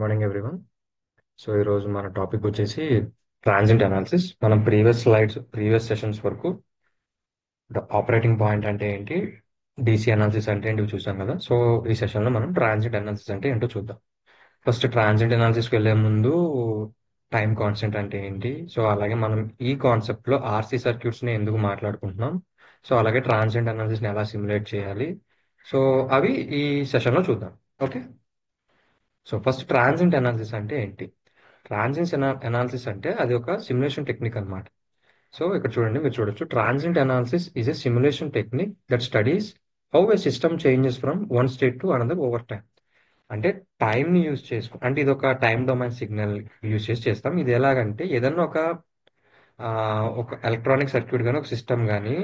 Morning everyone. So ఈరోజు మన topic వచ్చేసి ట్రాన్సియంట్ అనాలిసిస్. మనం ప్రీవియస్ సెషన్స్ వరకు ఆపరేటింగ్ పాయింట్ అంటే ఏంటి, డీసీ అనాలిసిస్ అంటే ఏంటి ఇవి చూసాం కదా. సో ఈ సెషన్లో మనం ట్రాన్సియంట్ అనాలిసిస్ అంటే ఏంటో చూద్దాం. ఫస్ట్ ట్రాన్సియంట్ అనాలిసిస్కి వెళ్ళే ముందు టైం కాన్స్టెంట్ అంటే ఏంటి, సో అలాగే మనం ఈ కాన్సెప్ట్లో ఆర్సీ సర్క్యూట్స్ని ఎందుకు మాట్లాడుకుంటున్నాం, సో అలాగే ట్రాన్సియంట్ అనాలిసిస్ని ఎలా సిమ్యులేట్ చేయాలి, సో అవి ఈ సెషన్లో చూద్దాం. Okay. So first transient analysis అంటే ఏంటి. ట్రాన్సియెంట్ అనాలిసిస్ అంటే అది ఒక సిమ్యులేషన్ టెక్నిక్ అన్నమాట. సో ఇక్కడ చూడండి, మీరు చూడొచ్చు, transient analysis is a simulation technique that studies how a system changes from one state to another over time. అంటే టైంని యూజ్ చేసుకో, అంటే ఇది ఒక టైం డొమైన్ సిగ్నల్ యూజ్ చేసి చేస్తాం. ఇది ఎలాగంటే ఏదన్నా ఆ, ఒక ఎలక్ట్రానిక్ సర్క్యూట్ కానీ ఒక సిస్టమ్ కానీ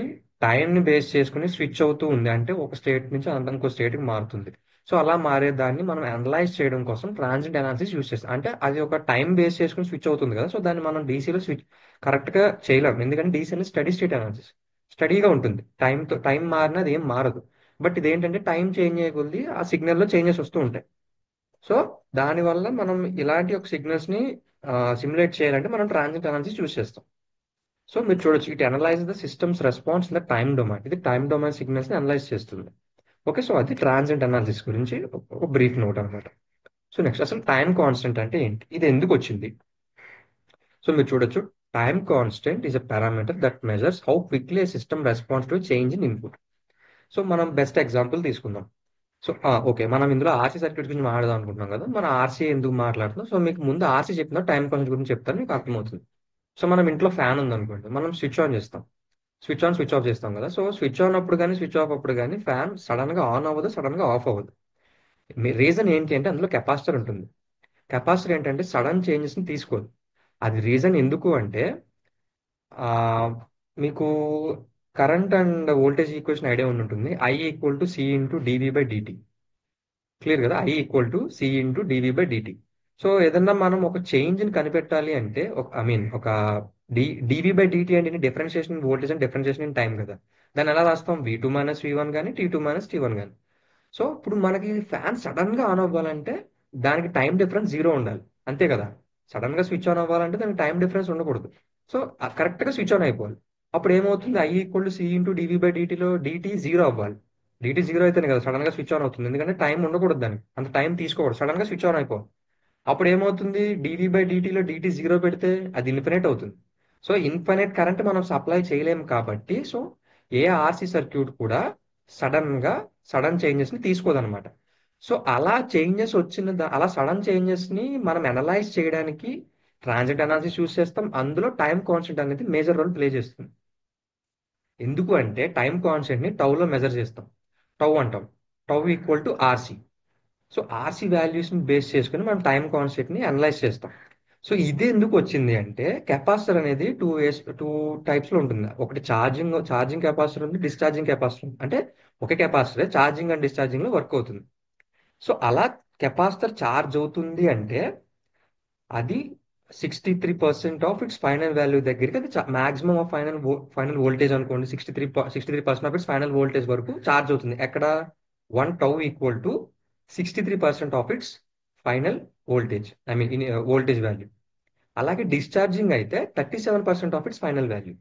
టైంని బేస్ చేసుకుని స్విచ్ అవుతూ ఉంది, అంటే ఒక స్టేట్ నుంచి ఇంకో స్టేట్కి మారుతుంది. సో అలా మారేదాన్ని మనం అనలైజ్ చేయడం కోసం ట్రాన్సియెంట్ అనాలిసిస్ యూజ్ చేస్తాం. అంటే అది ఒక టైం బేస్ చేసుకుని స్విచ్ అవుతుంది కదా, సో దాన్ని మనం డీసీలో స్విచ్ కరెక్ట్గా చేయలేం, ఎందుకంటే డీసీ అనేది స్టడీ స్టేట్ అనాలిసిస్, స్టడీగా ఉంటుంది. టైం మారినా అది ఏం మారదు. బట్ ఇదేంటంటే టైం చేంజ్ అయ్యే కొద్దీ ఆ సిగ్నల్లో చేంజెస్ వస్తూ ఉంటాయి. సో దానివల్ల మనం ఇలాంటి ఒక సిగ్నల్స్ని సిమ్యులేట్ చేయాలంటే మనం ట్రాన్సియెంట్ అనాలిసిస్ యూజ్ చేస్తాం. సో మీరు చూడొచ్చు, it analyse the systems response in the time domain. ఇది టైమ్ డొమైన్ సిగ్నల్స్ ని అనలైజ్ చేస్తుంది. ఓకే, సో అది ట్రాన్సియెంట్ అనాలిసిస్ గురించి ఒక బ్రీఫ్ నోట్ అనమాట. సో నెక్స్ట్, అసలు టైం కాన్స్టెంట్ అంటే ఏంటి, ఇది ఎందుకు వచ్చింది. సో మీరు చూడొచ్చు, time constant is a parameter that measures how quickly system response to change in input. So మనం బెస్ట్ ఎగ్జాంపుల్ తీసుకుందాం. సో ఓకే, మనం ఇందులో ఆర్సీ సర్క్యూట్ గురించి మాట్లాడదాం అనుకుంటున్నాం కదా. మన ఆర్సీ ఎందుకు మాట్లాడుతున్నాం, సో మీకు ముందు ఆర్సీ చెప్పిన టైం కాన్స్టెంట్ గురించి చెప్తాను, మీకు అర్థమవుతుంది. సో మనం ఇంట్లో ఫ్యాన్ ఉంది అనుకోండి, మనం స్విచ్ ఆన్ చేస్తాం, స్విచ్ ఆన్ స్విచ్ ఆఫ్ చేస్తాం కదా. సో స్విచ్ ఆన్ అప్పుడు కానీ స్విచ్ ఆఫ్ అప్పుడు కానీ ఫ్యాన్ సడన్ గా ఆన్ అవ్వదు, సడన్ గా ఆఫ్ అవ్వదు. రీజన్ ఏంటి అంటే అందులో కెపాసిటర్ ఉంటుంది. కెపాసిటర్ ఏంటంటే సడన్ చేంజెస్ ని తీసుకోదు. అది రీజన్ ఎందుకు అంటే ఆ మీకు current and voltage equation idea ఉండి ఉంటుంది. I equal to C into dv by dt. Clear కదా, I equal to C into dv by dt. So ఏదన్నా మనం ఒక చేంజ్ ని కనిపెట్టాలి అంటే ఐ మీన్ ఒక డివి బై డిటి అంటే differentiation voltage and differentiation in time కదా. దాన్ని ఎలా రాస్తాం, V2 - V1 కానీ T2 - T1 కానీ. సో ఇప్పుడు మనకి ఫ్యాన్ సడన్ గా ఆన్ అవ్వాలంటే దానికి టైం డిఫరెన్స్ జీరో ఉండాలి, అంతే కదా. సడన్ గా స్విచ్ ఆన్ అవ్వాలంటే దానికి టైం డిఫరెన్స్ ఉండకూడదు. సో కరెక్ట్ గా స్విచ్ ఆన్ అయిపోవాలి. అప్పుడు ఏమవుతుంది, I equal to C into dv by డిటిలో డిటి జీరో అవ్వాలి. డిటి జీరో అయితేనే కదా సడన్ గా స్విచ్ ఆన్ అవుతుంది, ఎందుకంటే టైం ఉండకూడదు, దానికి అంత టైం తీసుకోకూడదు, సడన్ గా స్విచ్ ఆన్ అయిపోవాలి. అప్పుడు ఏమవుతుంది, డివి బై డిటిలో డిటి జీరో పెడితే అది ఇన్ఫినైట్ అవుతుంది. సో ఇన్ఫినైట్ కరెంట్ మనం సప్లై చేయలేము కాబట్టి, సో ఏ ఆర్సీ సర్క్యూట్ కూడా సడన్ చేంజెస్ ని తీసుకోదన్నమాట. సో అలా చేంజెస్ అలా సడన్ చేంజెస్ ని మనం అనలైజ్ చేయడానికి ట్రాన్సిట్ అనాలిసిస్ యూస్ చేస్తాం. అందులో టైం కాన్స్టెంట్ అనేది మేజర్ రోల్ ప్లే చేస్తుంది. ఎందుకు అంటే టైం కాన్స్టెంట్ ని టౌ లో మెజర్ చేస్తాం, టౌ అంటాం. Tau equal to RC. So RC values ని బేస్ చేసుకుని మనం టైం కాన్స్టెంట్ ని అనలైజ్ చేస్తాం. సో ఇది ఎందుకు వచ్చింది అంటే కెపాసిటర్ అనేది టూ టైప్స్ లో ఉంటుంది. ఒకటి ఛార్జింగ్ కెపాసిటర్ ఉంది, డిశ్చార్జింగ్ కెపాసిటర్ ఉంది. అంటే ఒక కెపాసిటర్ ఛార్జింగ్ అండ్ డిశ్చార్జింగ్ లో వర్క్ అవుతుంది. సో అలా కెపాసిటర్ ఛార్జ్ అవుతుంది అంటే అది 63% ఆఫ్ ఇట్స్ ఫైనల్ వాల్యూ దగ్గరికి అది మాక్సిమం ఆఫ్ ఫైనల్ వోల్టేజ్ అనుకోండి, 63% ఆఫ్ ఇట్స్ ఫైనల్ వోల్టేజ్ వరకు ఛార్జ్ అవుతుంది. ఎక్కడ 1 tau equal to 63% of its final voltage, I mean voltage value. అలాగే డిశ్చార్జింగ్ అయితే 37% of its final value.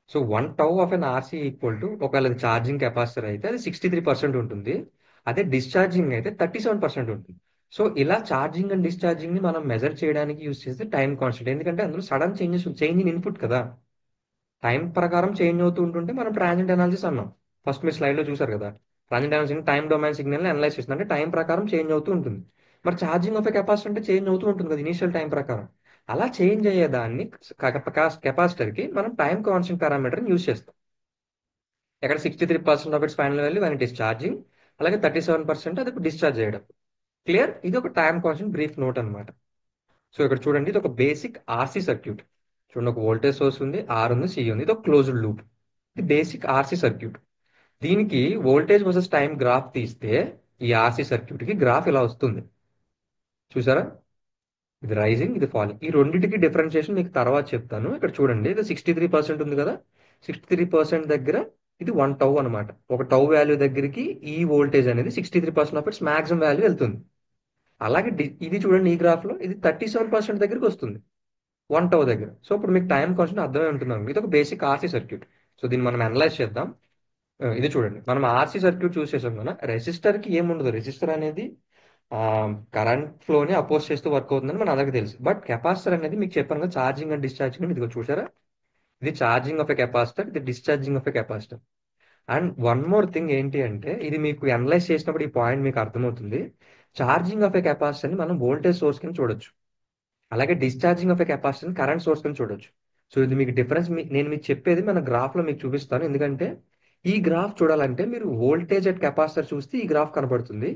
So 1 tau of an RC equal to, ఒకవేళ charging capacitor అయితే అది 63% ఉంటుంది, అదే డిశ్చార్జింగ్ అయితే 37% ఉంటుంది. సో ఇలా ఛార్జింగ్ అండ్ డిశ్చార్జింగ్ ని మనం మెజర్ చేయడానికి యూజ్ చేస్తే టైం కాన్స్టెంట్, ఎందుకంటే అందులో సడన్ చేంజ్ ఇన్ ఇన్పుట్ కదా. టైం ప్రకారం చేంజ్ అవుతూ ఉంటుంటే మనం ట్రాన్సియెంట్ అనాలిసిస్ అన్నాం. ఫస్ట్ మీరు స్లైడ్ లో చూసారు కదా, transient analysis time domain signal ని అనలైజ్ చేస్తుంది, అంటే టైం ప్రకారం చేంజ్ అవుతూ ఉంటుంది. మరి ఛార్జింగ్ ఆఫ్ ఎ కెపాసిటర్ అంటే చేంజ్ అవుతూ ఉంటుంది కదా ఇనీషియల్ టైం ప్రకారం. అలా చేంజ్ అయ్యేదాన్ని కెపాసిటర్ కి మనం టైం కాన్స్టెంట్ పారామీటర్ యూజ్ చేస్తాం. ఇక్కడ 63% of its final value one it is charging, అలాగే 37% అది డిశ్చార్జ్ చేయడం. క్లియర్, ఇది ఒక టైం కాన్స్టెంట్ బ్రీఫ్ నోట్ అన్నమాట. సో ఇక్కడ చూడండి, ఇది ఒక బేసిక్ ఆర్సీ సర్క్యూట్. చూడండి, ఒక వోల్టేజ్ సోర్స్ ఉంది, ఆర్ ఉంది, సి ఉంది, ఇది ఒక క్లోజ్డ్ లూప్. ఇది బేసిక్ ఆర్సీ సర్క్యూట్. దీనికి వోల్టేజ్ వర్సెస్ టైం గ్రాఫ్ తీస్తే ఈ ఆర్సీ సర్క్యూట్ కి గ్రాఫ్ ఇలా వస్తుంది, చూసారా. ఇది రైజింగ్, ఇది ఫాలింగ్. ఈ రెండింటికి డిఫరెన్షియేషన్ మీకు తర్వాత చెప్తాను. ఇక్కడ చూడండి, ఇది 63% ఉంది కదా, 63% దగ్గర ఇది 1 టౌ అనమాట. ఒక టౌ వాల్యూ దగ్గరికి ఈ వోల్టేజ్ అనేది 63% ఆఫ్ ఇట్స్ మాక్సిమం వాల్యూ వెళ్తుంది. అలాగే ఇది చూడండి, ఈ గ్రాఫ్ లో ఇది 37% దగ్గరికి వస్తుంది 1 టౌ దగ్గర. సో ఇప్పుడు మీకు టైం కాన్స్టెంట్ అర్థమై ఉంటున్నాను, ఇది ఒక బేసిక్ ఆర్సీ సర్క్యూట్. సో దీన్ని మనం అనలైజ్ చేద్దాం. ఇది చూడండి, మనం ఆర్సీ సర్క్యూట్ చూస్ చేసాం కదా, రెసిస్టర్ కి ఏముండదు. రెసిస్టర్ అనేది కరెంట్ ఫ్లోని అపోజ్ చేస్తూ వర్క్ అవుతుందని మన అందరికీ తెలుసు. బట్ కెపాసిటర్ అనేది మీకు చెప్పాను కదా, ఛార్జింగ్ అండ్ డిశ్చార్జింగ్ అని. ఇదిగో చూసారా, ఇది ఛార్జింగ్ ఆఫ్ ఎ కెపాసిటర్, ఇది discharging of a capacitor. And one more thing ఏంటి అంటే, ఇది మీకు అనలైజ్ చేసినప్పుడు ఈ పాయింట్ మీకు అర్థమవుతుంది. ఛార్జింగ్ ఆఫ్ ఎ కెపాసిటర్ ని మనం వోల్టేజ్ సోర్స్ కింద చూడొచ్చు, అలాగే డిశ్చార్జింగ్ ఆఫ్ ఎ కెపాసిటర్ ని కరెంట్ సోర్స్ కింద చూడొచ్చు. సో ఇది మీకు డిఫరెన్స్ నేను మీకు చెప్పేది మన గ్రాఫ్ లో మీకు చూపిస్తాను. ఎందుకంటే ఈ గ్రాఫ్ చూడాలంటే మీరు వోల్టేజ్ అట్ కెపాసిటర్ చూస్తే ఈ గ్రాఫ్ కనపడుతుంది,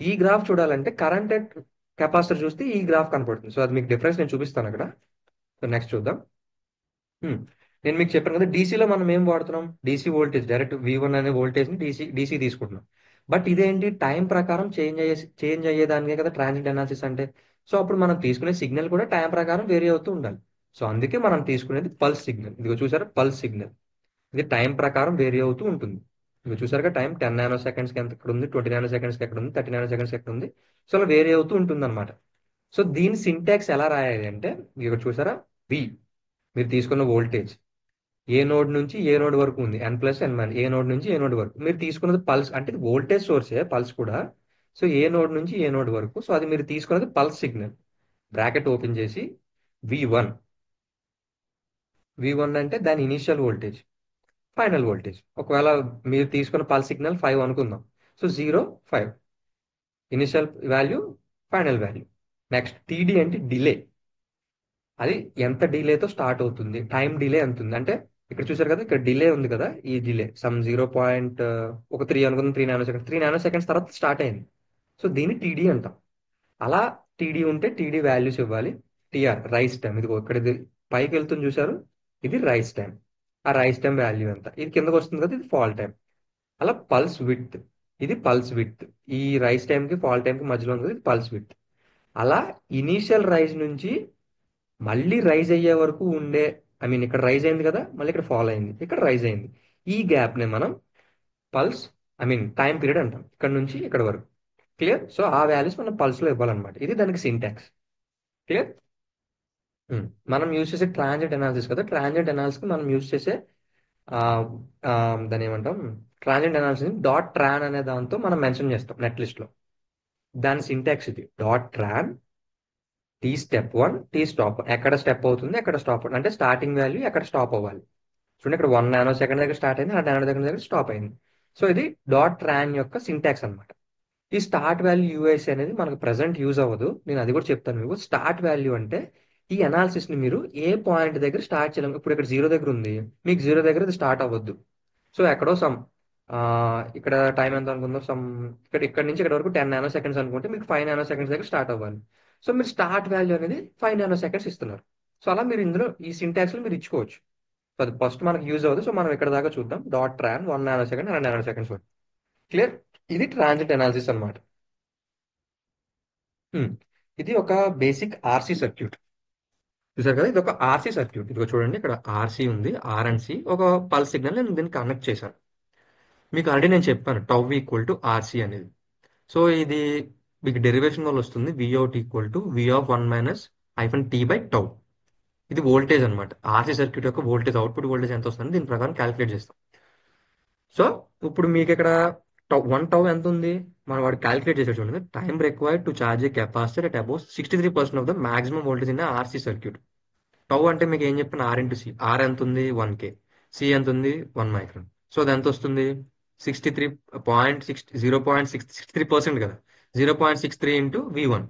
ఈ గ్రాఫ్ చూడాలంటే కరెంట్ అట్ కెపాసిటర్ చూస్తే ఈ గ్రాఫ్ కనపడుతుంది. సో అది మీకు డిఫరెన్స్ నేను చూపిస్తాను అక్కడ. సో నెక్స్ట్ చూద్దాం. హ్మ్. నేను మీకు చెప్పాను కదా, డీసీలో మనం ఏం వాడుతున్నాం, డీసీ వోల్టేజ్ డైరెక్ట్ V1 అనే వోల్టేజ్ ని డీసీ తీసుకుంటున్నాం. బట్ ఇదేంటి, టైం ప్రకారం చేంజ్ అయ్యేదానికే కదా ట్రాన్సిట్ అనాలిసిస్ అంటే. సో అప్పుడు మనం తీసుకునే సిగ్నల్ కూడా టైం ప్రకారం వేరీ అవుతూ ఉండాలి. సో అందుకే మనం తీసుకునేది పల్స్ సిగ్నల్. ఇదిగో చూసారా, పల్స్ సిగ్నల్. ఇది టైం ప్రకారం వేరీ అవుతూ ఉంటుంది. ఇదిగో చూసారుగా, టైం 10 నానో సెకండ్స్ కి ఎంత ఎక్కడ ఉంది, 20 నానో సెకండ్స్ కి ఎక్కడ ఉంది, 30 నానో సెకండ్స్ ఎక్కడ ఉంది. సో అలా వేరీ అవుతూ ఉంటుంది అనమాట. సో దీని సింటాక్స్ ఎలా రాయాలి అంటే, ఇక్కడ చూసారా, వి మీరు తీసుకున్న వోల్టేజ్ ఏ నోడ్ నుంచి ఏ నోడ్ వరకు ఉంది, n+n ఏ నోడ్ నుంచి ఏ నోడ్ వరకు మీరు తీసుకున్నది పల్స్ అంటే వోల్టేజ్ సోర్సే పల్స్ కూడా. సో ఏ నోడ్ నుంచి ఏ నోడ్ వరకు, సో అది మీరు తీసుకున్నది పల్స్ సిగ్నల్. బ్రాకెట్ ఓపెన్ చేసి V1. V1 అంటే దాని ఇనిషియల్ వోల్టేజ్, ఫైనల్ వోల్టేజ్. ఒకవేళ మీరు తీసుకున్న పల్స్ సిగ్నల్ 5 అనుకుందాం. So 0, 5 initial value, final value. Next TD అంటే డిలే, అది ఎంత డిలేతో స్టార్ట్ అవుతుంది, టైం డిలే ఎంత ఉంది అంటే. ఇక్కడ చూసారు కదా, ఇక్కడ డిలే ఉంది కదా, ఈ డిలే సమ్ 0. ఒక 3 అనుకుందాం, 3 నానో సెకండ్స్, 3 నానో సెకండ్స్ తర్వాత స్టార్ట్ అయింది. సో దీన్ని టీడీ అంటాం. అలా టీడీ ఉంటే టీడీ వాల్యూస్ ఇవ్వాలి. టీఆర్ రైస్ టైం, ఇదిగో ఇక్కడ ఇది పైకి వెళ్తుంది చూసారు, ఇది రైస్ టైం. ఆ రైస్ టైం వాల్యూ ఎంత, ఇది కిందకు వస్తుంది కదా, ఇది ఫాల్ టైం. అలా పల్స్ విడ్త్, ఇది పల్స్ విడ్త్. ఈ రైస్ టైం కి ఫాల్ టైం కి మధ్యలో ఉంది కదా, ఇది పల్స్ విడ్త్. అలా ఇనీషియల్ రైజ్ నుంచి మళ్ళీ రైజ్ అయ్యే వరకు ఉండే, ఐ మీన్ ఇక్కడ రైజ్ అయింది కదా, మళ్ళీ ఇక్కడ ఫాల్ అయింది, ఇక్కడ రైజ్ అయింది, ఈ గ్యాప్ ని మనం pulse, I mean time period అంటాం, ఇక్కడ నుంచి ఇక్కడ వరకు. క్లియర్. సో ఆ వాల్యూస్ మనం పల్స్ లో ఇవ్వాలన్నమాట. ఇది దానికి సింటాక్స్. క్లియర్. మనం యూజ్ చేసే ట్రాన్సిట్ అనాలిసిస్ కదా, ట్రాన్సిట్ అనాలిసిస్ కి మనం యూజ్ చేసే ఆ, ఆ, దాన్ని ఏమంటాం, ట్రాన్సిట్ అనాలిసిస్ డాట్ ట్రాన్ అనే దాంతో మనం మెన్షన్ చేస్తాం నెట్ లిస్ట్ లో. దాని సింటాక్స్ ఇది, dot tran T step 1 T stop. ఎక్కడ స్టెప్ అవుతుంది, ఎక్కడ స్టాప్ అవుతుంది అంటే స్టార్టింగ్ వాల్యూ ఎక్కడ స్టాప్ అవ్వాలి. చూడండి, ఇక్కడ 1 నానో సెకండ్ దగ్గర స్టార్ట్ అయింది, 100 నానో సెకండ్ దగ్గర స్టాప్ అయింది. సో ఇది డాట్ ట్రాన్ యొక్క సింటాక్స్ అన్నమాట. ఈ స్టార్ట్ వాల్యూ యూఎస్ అనేది మనకు ప్రెసెంట్ యూజ్ అవ్వదు, నేను అది కూడా చెప్తాను మీకు. స్టార్ట్ వాల్యూ అంటే ఈ అనాలిసిస్ ని మీరు ఏ పాయింట్ దగ్గర స్టార్ట్ చేయలేము. ఇప్పుడు ఇక్కడ 0 దగ్గర ఉంది, మీకు 0 దగ్గర ఇది స్టార్ట్ అవ్వద్దు. సో ఎక్కడో సమ్ ఇక్కడ టైం ఎంత అనుకుందాం, సమ్ ఇక్కడ నుంచి ఇక్కడ వరకు 10 నానో సెకండ్స్ అనుకుంటే మీకు 5 నానో సెకండ్స్ దగ్గర స్టార్ట్ అవ్వాలి. సో మీరు స్టార్ట్ వాల్యూ అనేది 5 నానో సెకండ్స్ ఇస్తున్నారు. సో అలా మీరు ఇందులో ఈ సింటాక్స్ లో మీరు ఇచ్చుకోవచ్చు. సో అది ఫస్ట్ మనకు యూజ్ అవ్వదు. సో మనం ఇక్కడ దాకా చూద్దాం. Dot Tron 1 nano second, 2 nano seconds వరకు. క్లియర్. ఇది ట్రాన్సిట్ అనాలిసిస్ అనమాట. ఇది ఒక బేసిక్ ఆర్సీ సర్క్యూట్. చూసారు కదా, ఇది ఒక ఆర్సీ సర్క్యూట్. ఇదిగో చూడండి, ఇక్కడ ఆర్సీ ఉంది, ఆర్ అండ్ సి, ఒక పల్స్ సిగ్నల్ నేను దీన్ని కనెక్ట్ చేశాను. మీకు ఆల్రెడీ నేను చెప్పాను టౌ ఈక్వల్ టు ఆర్సీ అనేది. సో ఇది మీకు డెరివేషన్ వల్ల వస్తుంది, విఅవుట్ ఈక్వల్ టు V(-T/τ). ఇది వోల్టేజ్ అనమాట. ఆర్సీ సర్క్యూట్ యొక్క వోల్టేజ్, అవుట్పుట్ వోల్టేజ్ ఎంత వస్తుంది దీని ప్రకారం క్యాలిక్యులేట్ చేస్తాం. సో ఇప్పుడు మీకు ఇక్కడ 1 టౌ ఎంత ఉంది, మనం వాడు క్యాలిక్యులేట్ చేసాడు చూడండి. Time required to charge A capacitor at about 63% of the maximum voltage in RC circuit. Tau అంటే మీకు ఏం చెప్పిన, R/C. ఆర్ ఎంత ఉంది, 1K. సి ఎంత ఉంది, 1 మైక్రాన్. సో అది ఎంత వస్తుంది, 0.63% కదా, 0.63 ఇంటూ V1.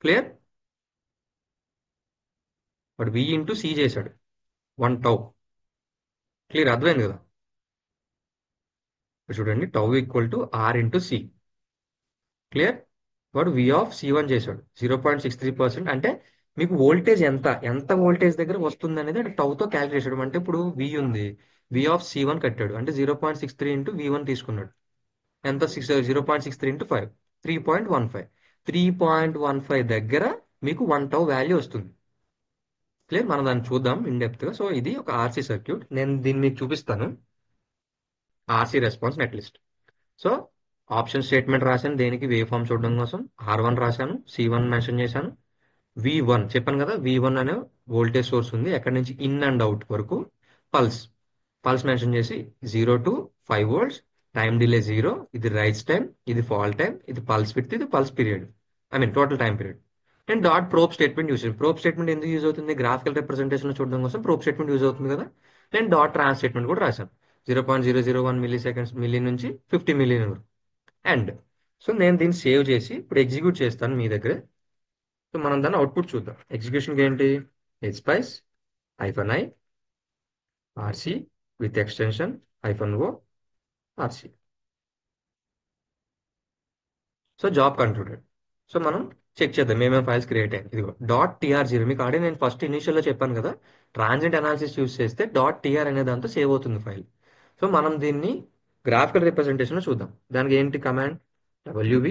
క్లియర్. వాడు V ఇంటూ సి చేశాడు, 1 టౌ. క్లియర్, అర్థమైంది కదా. ఇప్పుడు చూడండి, tau equal to R into C. Clear. వాడు V(C1) చేశాడు 0.63%. అంటే మీకు వోల్టేజ్ ఎంత ఎంత వోల్టేజ్ దగ్గర వస్తుంది అనేది అంటే టౌతో క్యాలిక్యులేట్ చేశాడు. అంటే ఇప్పుడు V ఉంది, V(C1) కట్టాడు అంటే 0.63 ఇంటూ V1 తీసుకున్నాడు. ఎంత, 0.63 ఇంటూ 5, 3.15. 3.15 దగ్గర మీకు 1 టౌ వాల్యూ వస్తుంది. క్లియర్. మనం దాన్ని చూద్దాం ఇన్ డెప్త్ గా. సో ఇది ఒక ఆర్సీ సర్క్యూట్. నేను దీన్ని మీకు చూపిస్తాను, RC response net list. So option statement రాశాను దేనికి వేవ్ ఫామ్ చూడడం కోసం. R1 రాశాను, C1 మెన్షన్ చేశాను. V1 చెప్పాను కదా, V1 అనే వోల్టేజ్ సోర్స్ ఉంది, ఎక్కడి నుంచి ఇన్ అండ్ అవుట్ వరకు పల్స్. పల్స్ మెన్షన్ చేసి 0 to 5 volts, టైం డిలే 0, ఇది రైస్ టైం, ఇది ఫాల్ టైం, ఇది పల్స్ విడ్త్, ఇది pulse period, I mean total time period. నేను డాట్ ప్రోబ్ స్టేట్మెంట్ యూజ్ చేశాను. ప్రోబ్ స్టేట్మెంట్ ఎందుకు యూజ్ అవుతుంది? గ్రాఫికల్ రిప్రజెంటేషన్ చూడడం కోసం ప్రోబ్ స్టేట్మెంట్ యూజ్ అవుతుంది కదా. నేను డాట్ ట్రాన్స్ స్టేట్మెంట్ కూడా రాశాను. 0.001 మిల్లీ సెకండ్స్, మిల్లీ నుంచి 50 మిల్లీ వరకు అండ్. సో నేను దీన్ని సేవ్ చేసి ఇప్పుడు ఎగ్జిక్యూట్ చేస్తాను మీ దగ్గర. సో మనం దాన్ని అవుట్పుట్ చూద్దాం. ఎగ్జిక్యూషన్కి ఏంటి? హెచ్స్పైస్ -i RC with extension -o RC. So job concluded. So మనం చెక్ చేద్దాం ఏమేమి ఫైల్స్ క్రియేట్ అయ్యాయి. ఇదిగో .tr0 మీకు ఆల్రెడీ నేను ఫస్ట్ ఇనిషియల్లో చెప్పాను కదా, ట్రాన్సియంట్ అనాలిసిస్ యూస్ చేస్తే .tr అనే దాంతో సేవ్ అవుతుంది ఫైల్. సో మనం దీన్ని గ్రాఫికల్ రిప్రజెంటేషన్లో చూద్దాం. దానికి ఏంటి కమాండ్? wv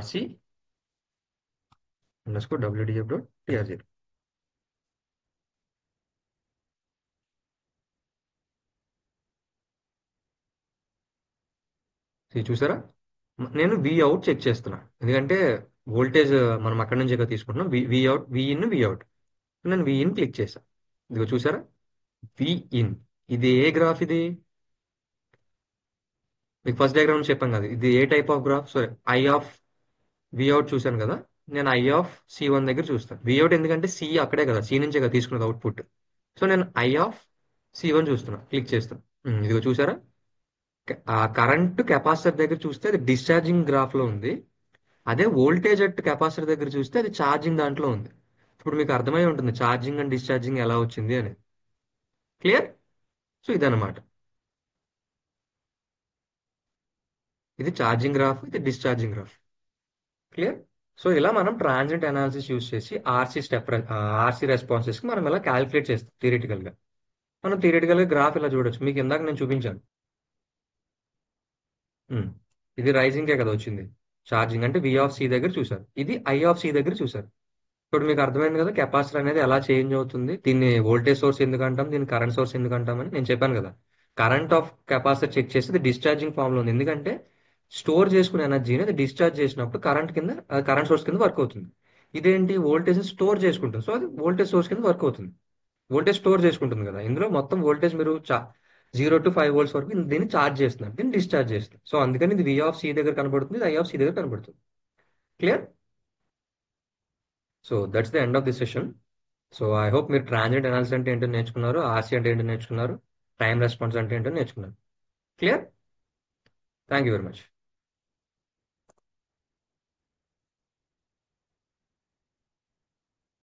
rc _wdf.tr0. ఇది చూసారా? నేను వి అవుట్ చెక్ చేస్తున్నా, ఎందుకంటే వోల్టేజ్ మనం అక్కడి నుంచి ఇక్కడ తీసుకుంటున్నాం. V out, V in, V out. నేను వి ఇన్ క్లిక్ చేశాను. ఇదిగో చూసారా, వి ఇన్. ఇది ఏ గ్రాఫ్ ఇది? మీకు ఫస్ట్ డయాగ్రామ్ చెప్పాను కదా, ఇది ఏ type of graph? Sorry, I of V out చూశాను కదా, నేను ఐ ఆఫ్ C1 దగ్గర చూస్తాను. వి అవుట్ ఎందుకంటే సి అక్కడే కదా, సి నుంచే కదా తీసుకున్నది అవుట్పుట్. సో నేను ఐ ఆఫ్ C1 చూస్తున్నా, క్లిక్ చేస్తాను. ఇదిగో చూసారా, ఆ కరెంట్ కెపాసిటర్ దగ్గర చూస్తే అది డిశ్చార్జింగ్ గ్రాఫ్ లో ఉంది. అదే వోల్టేజ్ అట్ కెపాసిటర్ దగ్గర చూస్తే అది ఛార్జింగ్ దాంట్లో ఉంది. ఇప్పుడు మీకు అర్థమై ఉంటుంది ఛార్జింగ్ అండ్ డిశ్చార్జింగ్ ఎలా వచ్చింది అని. క్లియర్? సో ఇదన్నమాట, ఇది ఛార్జింగ్ గ్రాఫ్, ఇది డిశ్చార్జింగ్ గ్రాఫ్. క్లియర్? సో ఇలా మనం ట్రాన్సియెంట్ అనాలిసిస్ యూస్ చేసి ఆర్సీ రెస్పాన్సెస్ కి మనం ఇలా క్యాలిక్యులేట్ చేస్తాం థియరిటికల్ గా. మనం థియరిటికల్ గా గ్రాఫ్ ఇలా చూడొచ్చు. మీకు ఇందాక నేను చూపించాను. ఉమ్, ఇది రైజింగ్ కే కదా వచ్చింది. ఛార్జింగ్ అంటే వి ఆఫ్ సి దగ్గర చూసారు, ఇది ఐ ఆఫ్ సి దగ్గర చూసారు. ఇప్పుడు మీకు అర్థమైంది కదా కెపాసిటర్ అనేది ఎలా చేంజ్ అవుతుంది, దీన్ని వోల్టేజ్ సోర్స్ ఎందుకు అంటాం, దీన్ని కరెంట్ సోర్స్ ఎందుకు అంటామని నేను చెప్పాను కదా. కరెంట్ ఆఫ్ కెపాసిటర్ చెక్ చేస్తే డిశ్చార్జింగ్ ఫామ్ లో ఉంది, ఎందుకంటే స్టోర్ చేసుకునే ఎనర్జీని అది డిశ్చార్జ్ చేసినప్పుడు కరెంట్ కింద, కరెంట్ సోర్స్ కింద వర్క్ అవుతుంది. ఇదేంటి, వోల్టేజ్ స్టోర్ చేసుకుంటుంది, సో అది వోల్టేజ్ సోర్స్ కింద వర్క్ అవుతుంది. వోల్టేజ్ స్టోర్ చేసుకుంటుంది కదా, ఇందులో మొత్తం వోల్టేజ్ మీరు 0 to 5 volts వరకు దీన్ని ఛార్జ్ చేస్తున్నారు, దీన్ని డిశ్చార్జ్ చేస్తుంది. సో అందుకని ఇది వి ఆఫ్ సి దగ్గర కనబడుతుంది, ఇది ఐ ఆఫ్ సి దగ్గర కనబడుతుంది. Clear? So that's the end of the session. So I hope మీరు ట్రాన్సియెంట్ అనాలిసిస్ అంటే ఏంటో నేర్చుకున్నారు, ఆర్సీ అంటే ఏంటో నేర్చుకున్నారు, టైం రెస్పాన్స్ అంటే ఏంటో నేర్చుకున్నారు. Clear? Thank you very much.